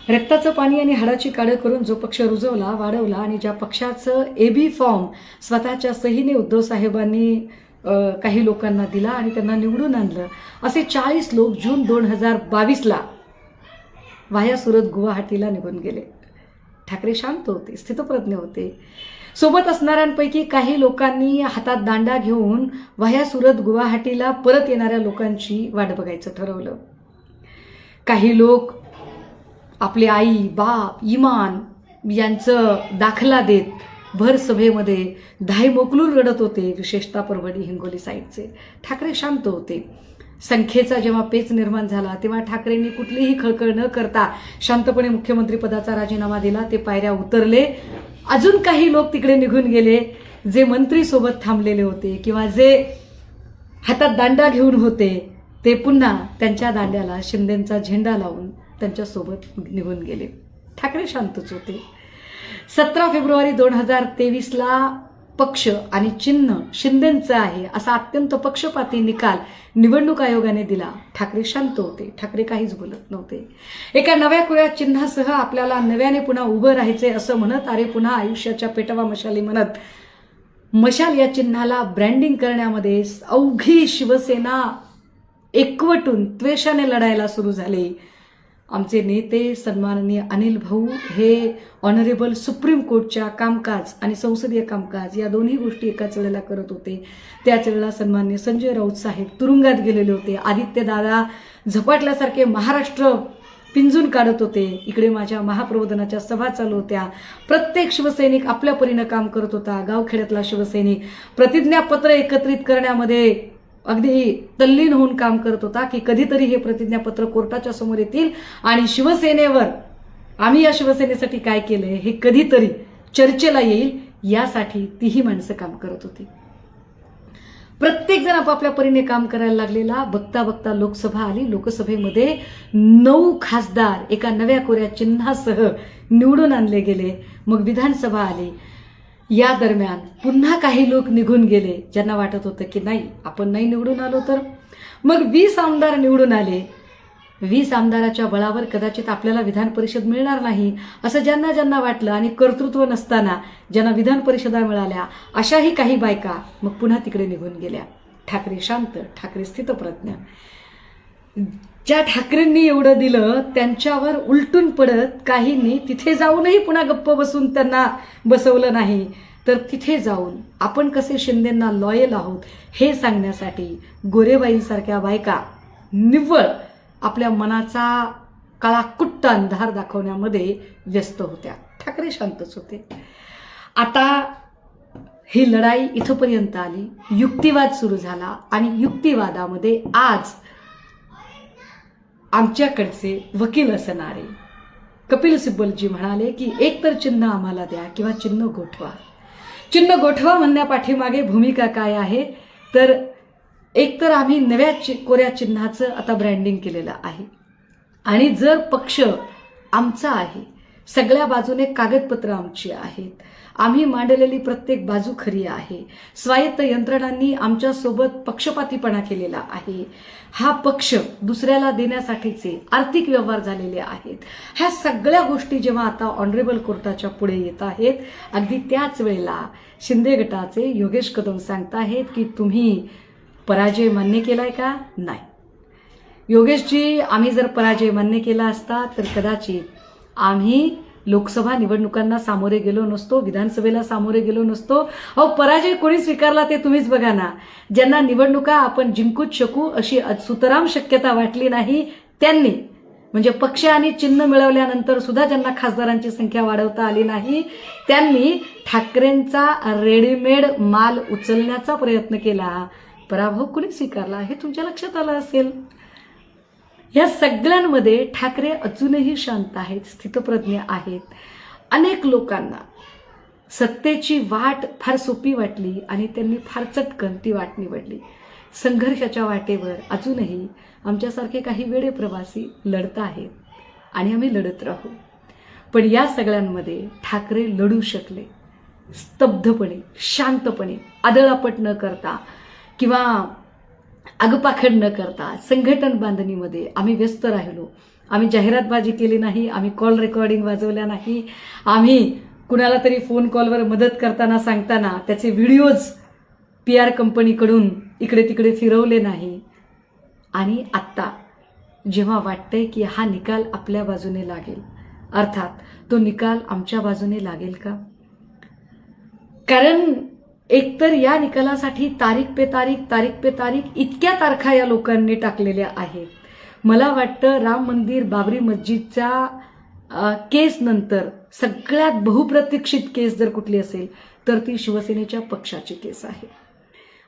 रक्ताचं पाणी आणि हाडाची काढं करून जो पक्ष रुजवला वाढवला आणि ज्या पक्षाचं AB फॉर्म स्वतःच्या सहीने उद्धव साहेबांनी काही लोकांना दिला आणि त्यांना निवडून आणलं, असे 40 लोक जून 2022ला वाया सुरत गुवाहाटीला निघून गेले. ठाकरे शांत होते, स्थितप्रज्ञ होते. सोबत असणाऱ्यांपैकी काही लोकांनी हातात दांडा घेऊन वाया सुरत गुवाहाटीला परत येणाऱ्या लोकांची वाट बघायचं ठरवलं. काही लोक आपले आई बाप इमान यांचं दाखला देत भर सभेमध्ये धाय मोकलून रडत होते, विशेषतः परभणी हिंगोली साईडचे. ठाकरे शांत होते. संख्येचा जेव्हा पेच निर्माण झाला तेव्हा ठाकरेंनी कुठलीही खळखळ न करता शांतपणे मुख्यमंत्री पदाचा राजीनामा दिला. ते पायऱ्या उतरले. अजून काही लोक तिकडे निघून गेले, जे मंत्री सोबत थांबलेले होते किंवा जे हातात दांडा घेऊन होते, ते पुन्हा त्यांच्या दांड्याला शिंदेंचा झेंडा लावून त्यांच्यासोबत निघून गेले. ठाकरे शांतच होते. 17 फेब्रुवारी 2023ला पक्ष आणि चिन्ह शिंदेंचं आहे असा अत्यंत पक्षपाती निकाल निवडणूक आयोगाने दिला. ठाकरे शांत होते. ठाकरे काहीच बोलत नव्हते. एका नव्या कुऱ्या चिन्हासह आपल्याला नव्याने पुन्हा उभं राहायचे असं म्हणत, अरे पुन्हा आयुष्याच्या पेटवा मशाली म्हणत, मशाल या चिन्हाला ब्रँडिंग करण्यामध्ये अवघी शिवसेना एकवटून त्वेषाने लढायला सुरू झाले. आमचे नेते सन्माननीय अनिल भाऊ हे ऑनरेबल सुप्रीम कोर्टच्या कामकाज आणि संसदीय कामकाज या दोन्ही गोष्टी एकाच वेळेला करत होते. त्याच वेळेला सन्माननीय संजय राऊत साहेब तुरुंगात गेलेले होते. आदित्य दादा झपाटल्यासारखे महाराष्ट्र पिंजून काढत होते. इकडे माझ्या महाप्रबोधनाच्या सभा चालू होत्या. प्रत्येक शिवसैनिक आपल्या परीनं काम करत होता. गावखेड्यातला शिवसैनिक प्रतिज्ञापत्र एकत्रित करण्यामध्ये अगदी तल्लीन होऊन काम करत होता की कधीतरी हे प्रतिज्ञापत्र कोर्टाच्या समोर येतील आणि शिवसेनेवर, आम्ही या शिवसेनेसाठी काय केलंय हे कधीतरी चर्चेला येईल, यासाठी तीही माणसं काम करत होती. प्रत्येक जण आपापल्या परीने काम करायला लागलेला. बघता बघता लोकसभा आली. लोकसभेमध्ये 9 खासदार एका नव्या कोऱ्या चिन्हासह निवडून आणले गेले. मग विधानसभा आली. या दरम्यान पुन्हा काही लोक निघून गेले, ज्यांना वाटत होतं की नाही आपण नाही निवडून आलो तर. मग 20 आमदार निवडून आले. 20 आमदाराच्या बळावर कदाचित आपल्याला विधान परिषद मिळणार नाही असं ज्यांना ज्यांना वाटलं आणि कर्तृत्व नसताना ज्यांना विधान परिषदा मिळाल्या अशाही काही बायका मग पुन्हा तिकडे निघून गेल्या. ठाकरे शांत, ठाकरे स्थितप्रज्ञ. ज्या ठाकरेंनी एवढं दिलं त्यांच्यावर उलटून पडत काहींनी तिथे जाऊनही पुन्हा गप्प बसून त्यांना बसवलं नाही, तर तिथे जाऊन आपण कसे शिंदेंना लॉयल आहोत हे सांगण्यासाठी गोरेबाईंसारख्या बायका निव्वळ आपल्या मनाचा काळाकुट्ट अंधार दाखवण्यामध्ये व्यस्त होत्या. ठाकरे शांतच होते. आता ही लढाई इथपर्यंत आली. युक्तिवाद सुरू झाला आणि युक्तिवादामध्ये आज आमच्याकडचे वकील असणारे कपिल सिब्बलजी म्हणाले की एक तर चिन्ह आम्हाला द्या किंवा चिन्ह गोठवा. चिन्ह गोठवा म्हणण्यापाठीमागे भूमिका काय आहे, तर एक तर आम्ही नव्या कोऱ्या चिन्हाचं आता ब्रँडिंग केलेलं आहे आणि जर पक्ष आमचा आहे, सगळ्या बाजूने कागदपत्र आमची आहेत, आम्ही मांडलेली प्रत्येक बाजू खरी आहे, स्वायत्त यंत्रणांनी आमच्यासोबत पक्षपातीपणा केलेला आहे, हा पक्ष दुसऱ्याला देण्यासाठीचे आर्थिक व्यवहार झालेले आहेत, ह्या सगळ्या गोष्टी जेव्हा आता ऑनरेबल कोर्टाच्या पुढे येत आहेत, अगदी त्याच वेळेला शिंदे गटाचे योगेश कदम सांगताहेत की तुम्ही पराजय मान्य केलाय का? नाही योगेशजी, आम्ही जर पराजय मान्य केला असता तर कदाचित आम्ही लोकसभा निवडणुकांना सामोरे गेलो नसतो, विधानसभेला सामोरे गेलो नसतो. अहो पराजय कोणी स्वीकारला ते तुम्हीच बघा ना. ज्यांना निवडणुका आपण जिंकूच शकू अशी सुतराम शक्यता वाटली नाही त्यांनी, म्हणजे पक्ष आणि चिन्ह मिळवल्यानंतर सुद्धा ज्यांना खासदारांची संख्या वाढवता आली नाही त्यांनी ठाकरेंचा रेडीमेड माल उचलण्याचा प्रयत्न केला. पराभव कोणी स्वीकारला हे तुमच्या लक्षात आलं असेल. या सगळ्यांमध्ये ठाकरे अजूनही शांत आहेत, स्थितप्रज्ञ आहेत. अनेक लोकांना सत्तेची वाट फार सोपी वाटली आणि त्यांनी फार चटकन ती वाट निवडली. संघर्षाच्या वाटेवर अजूनही आमच्यासारखे काही वेडे प्रवासी लढत आहेत आणि आम्ही लढत राहू. पण या सगळ्यांमध्ये ठाकरे लढू शकले स्तब्धपणे, शांतपणे, आदळापट न करता किंवा आगपाखड न करता संघटन बांधणीमध्ये आम्ही व्यस्त राहिलो. आम्ही जाहिरातबाजी केली नाही, आम्ही कॉल रेकॉर्डिंग वाजवल्या नाही, आम्ही कुणाला तरी फोन कॉलवर मदत करताना सांगताना त्याचे व्हिडिओज PR कंपनीकडून इकडे तिकडे फिरवले नाही. आणि आत्ता जेव्हा वाटतंय की हा निकाल आपल्या बाजूने लागेल, अर्थात तो निकाल आमच्या बाजूने लागेल का? कारण एकतर या निकालासाठी तारीख पे तारीख इतक्या तारखा या लोकांनी टाकलेल्या आहेत. मला वाटतं राम मंदिर बाबरी मस्जिदच्या केस नंतर सगळ्यात बहुप्रतीक्षित केस जर कुठली असेल तर ती शिवसेनेच्या पक्षाची केस आहे.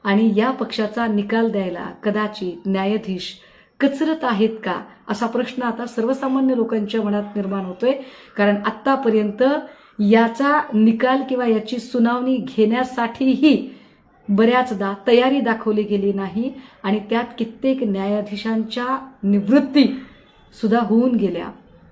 आणि या पक्षाचा निकाल द्यायला कदाचित न्यायाधीश कचरत आहेत का असा प्रश्न आता सर्वसामान्य लोकांच्या मनात निर्माण होतोय. कारण आत्तापर्यंत याचा निकाल किंवा याची सुनावणी घेण्यासाठीही बऱ्याचदा तयारी दाखवली गेली नाही आणि त्यात कित्येक न्यायाधीशांच्या निवृत्ती सुद्धा होऊन गेल्या.